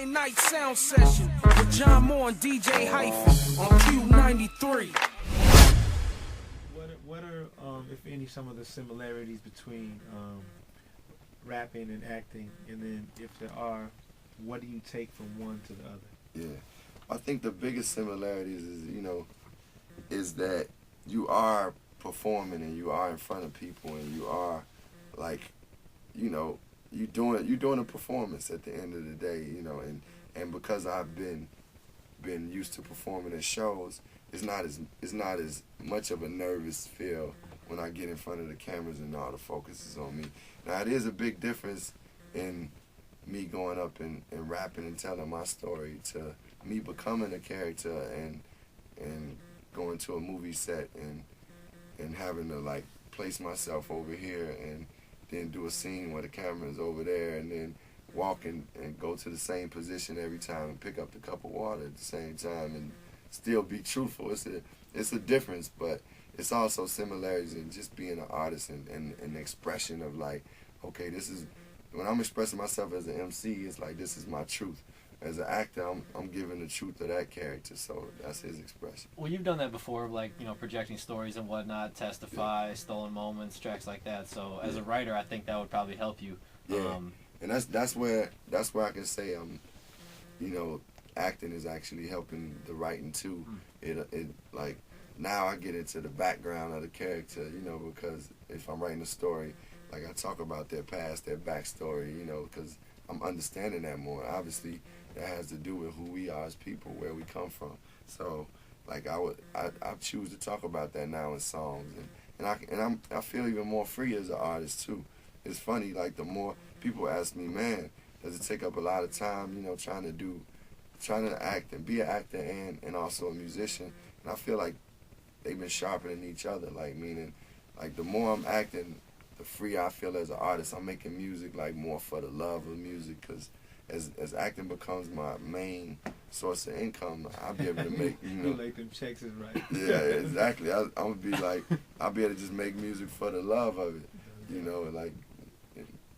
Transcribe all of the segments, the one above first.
Friday night sound session with John Moore and DJ Hyphen on KUBE 93. What are if any, some of the similarities between rapping and acting, and then if there are, what do you take from one to the other? Yeah, I think the biggest similarities is that you are performing and you are in front of people and you are you're doing a performance at the end of the day, and because I've been used to performing at shows, it's not as much of a nervous feel when I get in front of the cameras and all the focus is on me. Now it is a big difference in me going up and rapping and telling my story to me becoming a character and going to a movie set and having to place myself over here and then do a scene where the camera is over there and then walk and go to the same position every time and pick up the cup of water at the same time and still be truthful. It's a difference, but it's also similarities in just being an artist and an expression of okay, this is, when I'm expressing myself as an MC, it's this is my truth. As an actor, I'm giving the truth of that character, so that's his expression. Well, you've done that before, projecting stories and whatnot, Testify, yeah. Stolen Moments, tracks like that. So as a writer, I think that would probably help you. Yeah, and that's where I can say acting is actually helping the writing too. It now I get into the background of the character, because if I'm writing a story, I talk about their past, their backstory, because I'm understanding that more. Obviously, that has to do with who we are as people, where we come from. So, I choose to talk about that now in songs, and I feel even more free as an artist too. It's funny, the more people ask me, man, does it take up a lot of time, trying to act and be an actor and also a musician, and I feel like they've been sharpening each other, meaning, the more I'm acting, the freer I feel as an artist. I'm making music more for the love of music, because as acting becomes my main source of income, I'll be able to make, You like them checks is right. Yeah, exactly. I'm going to be I'll be able to just make music for the love of it,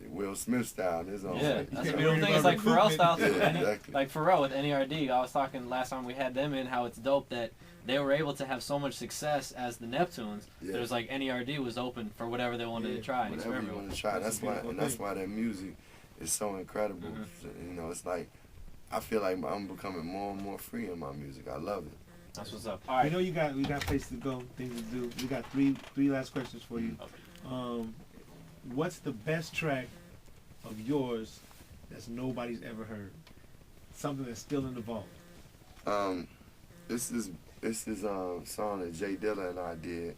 Will Smith style in his own way. That's the beautiful thing. It's Pharrell style too. Yeah, exactly. Pharrell with NERD. I was talking last time we had them in, how it's dope that they were able to have so much success as the Neptunes. Yeah. There's NERD was open for whatever they wanted to try and whatever experiment. You want to try. That's why that music is so incredible. Mm-hmm. It's I feel like I'm becoming more and more free in my music. I love it. That's what's up. All right. We got places to go, things to do. We got three last questions for you. Okay. What's the best track of yours that nobody's ever heard? Something that's still in the vault. This is a song that Jay Dilla and I did.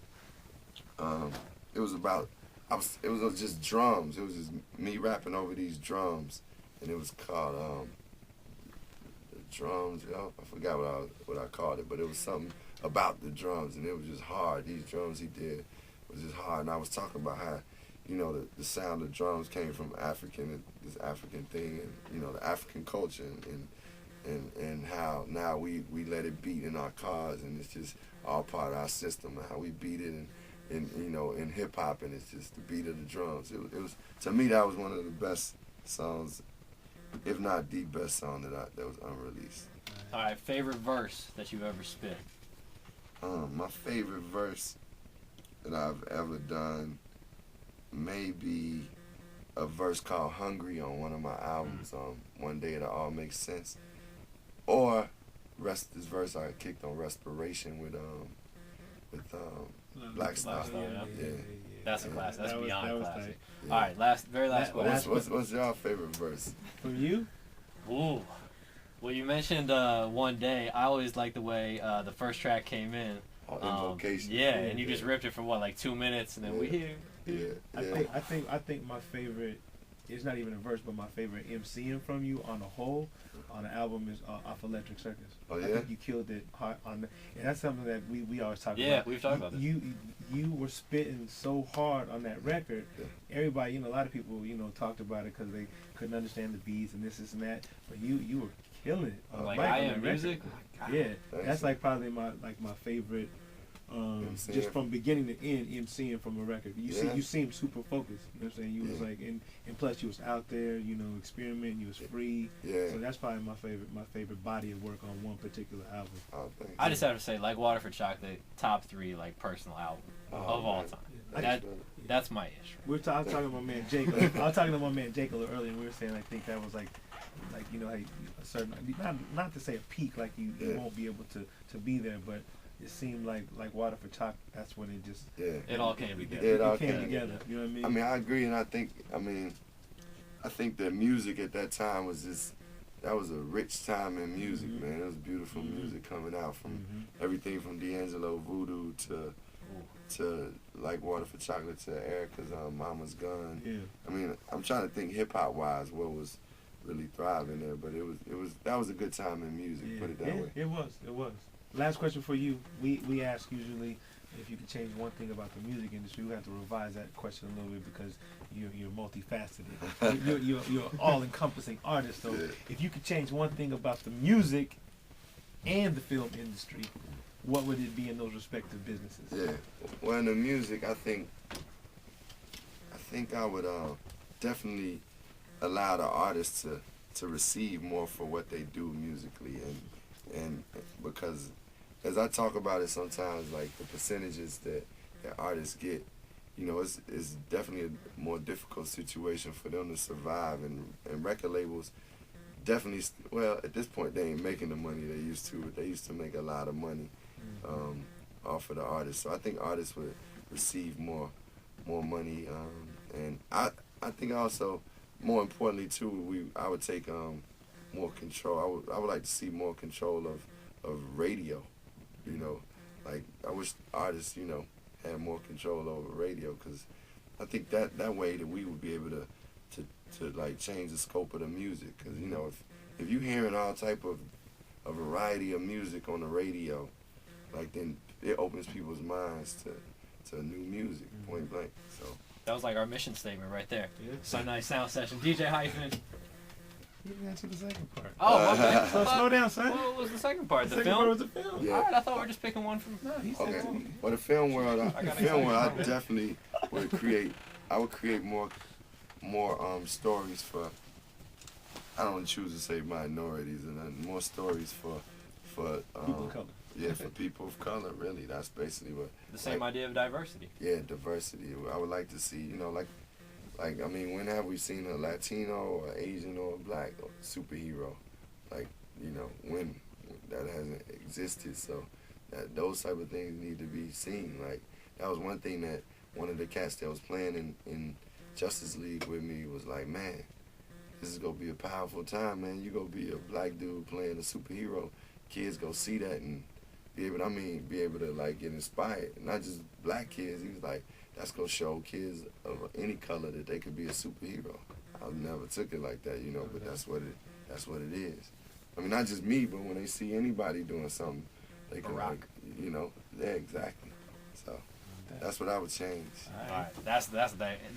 It was just drums. It was just me rapping over these drums, and it was called the drums. I forgot what I called it, but it was something about the drums, and it was just hard. These drums he did was just hard, and I was talking about how the sound of drums came from this African thing, and the African culture, and how now we let it beat in our cars, and it's just all part of our system, and how we beat it in hip hop, and it's just the beat of the drums. It was, to me, that was one of the best songs, if not the best song that was unreleased. All right, favorite verse that you've ever spit? My favorite verse that I've ever done may be a verse called Hungry on one of my albums, One Day It'll All Make Sense. Or this verse I kicked on Respiration with Black Star. Yeah. That's a classic. That's beyond classic. Yeah. All right, very last question. What's your favorite verse? From you? Ooh. Well, you mentioned One Day. I always like the way the first track came in. Invocation. Yeah, and you just ripped it for 2 minutes, and then we here. Yeah. I think my favorite, it's not even a verse, but my favorite MCing from you on the whole on the album is off Electric Circus. Oh, yeah? I think you killed it hard on and that's something that we always talk about. Yeah, we've talked about this. You were spitting so hard on that record. Yeah. Everybody, a lot of people, talked about it because they couldn't understand the beats and this and that. But you were killing it. I Am Music. Yeah, that's probably my favorite just from beginning to end, MCing from a record. You seem super focused. You know what I'm saying? You was like, and plus you was out there, you know, experimenting. You was free. Yeah. So that's probably my favorite body of work on one particular album. Oh, I just have to say, like Water for Chocolate, top 3 like personal album of all time. That's my issue. I was talking to my man Jake. I was talking to my man Jake a little earlier, and we were saying I think that was like you know, a certain, not to say a peak, like you won't be able to be there, but it seemed like Water for Chocolate. That's when it just it all came together. It came together. You know what I mean? I mean, I agree, and I think that music at that time was just, that was a rich time in music, man. It was beautiful music coming out from everything from D'Angelo, Voodoo to like Water for Chocolate to Erica's Mama's Gun. Yeah. I mean, I'm trying to think hip hop wise what was really thriving there, but that was a good time in music. Put it that way. It was. Last question for you. We ask usually if you could change one thing about the music industry. We have to revise that question a little bit because you're multifaceted. you're all-encompassing artist. So if you could change one thing about the music and the film industry, what would it be in those respective businesses? Yeah. Well, in the music, I think I would definitely allow the artists to receive more for what they do musically, and because as I talk about it sometimes, like the percentages that artists get, you know, it's definitely a more difficult situation for them to survive, and record labels definitely, well, at this point they ain't making the money they used to, but they used to make a lot of money off of the artists. So I think artists would receive more money, and I think also, more importantly too, I would take more control. I would like to see more control of radio. You know, like I wish artists, you know, had more control over radio, because I think that way that we would be able to like change the scope of the music. Because you know, if you hearing all type of a variety of music on the radio, like then it opens people's minds to new music, point blank. So. That was like our mission statement right there. Sunday Night Sound Session. DJ Hyphen. You didn't answer the second part. Oh, okay. So slow down, son. What was the second part? The second film? part was the film. Yeah. All right, I thought we were just picking one from. No, he said Okay. two. Well, the film world, I definitely would create. I would create more stories for. I don't choose to say minorities, and more stories for People of color. Yeah, for people of color, really. That's basically what. The same idea of diversity. Yeah, diversity. I would like to see, you know, like I mean, when have we seen a Latino or Asian or Black or superhero? Like, you know, when that hasn't existed. So those type of things need to be seen. Like, that was one thing that one of the cats that was playing in Justice League with me was like, man, this is gonna be a powerful time, man. You gonna be a black dude playing a superhero. Kids go see that and be able to like get inspired. Not just black kids. He was like, that's gonna show kids of any color that they could be a superhero. I never took it like that, you know, but that's what it is. I mean, not just me, but when they see anybody doing something, they can like, you know, yeah, exactly. So that's what I would change. All right. That's the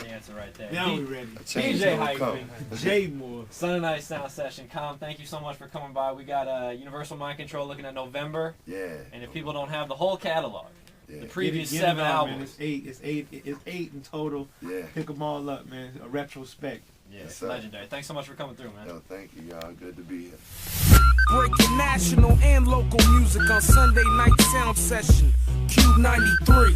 answer right there. Now we ready. DJ Hyphen, J Moore. Sunday Night Sound Session. Thank you so much for coming by. We got Universal Mind Control looking at November. Yeah. And if people don't have the whole catalog, Yeah. the previous Get it 7 out, man. albums. It's eight in total. Yeah. Pick them all up, man. A retrospect. Yeah, Yes, it's sir. legendary. Thanks so much for coming through, man. Yo, thank you, y'all. Good to be here. Breaking national and local music on Sunday Night Sound Session. KUBE 93.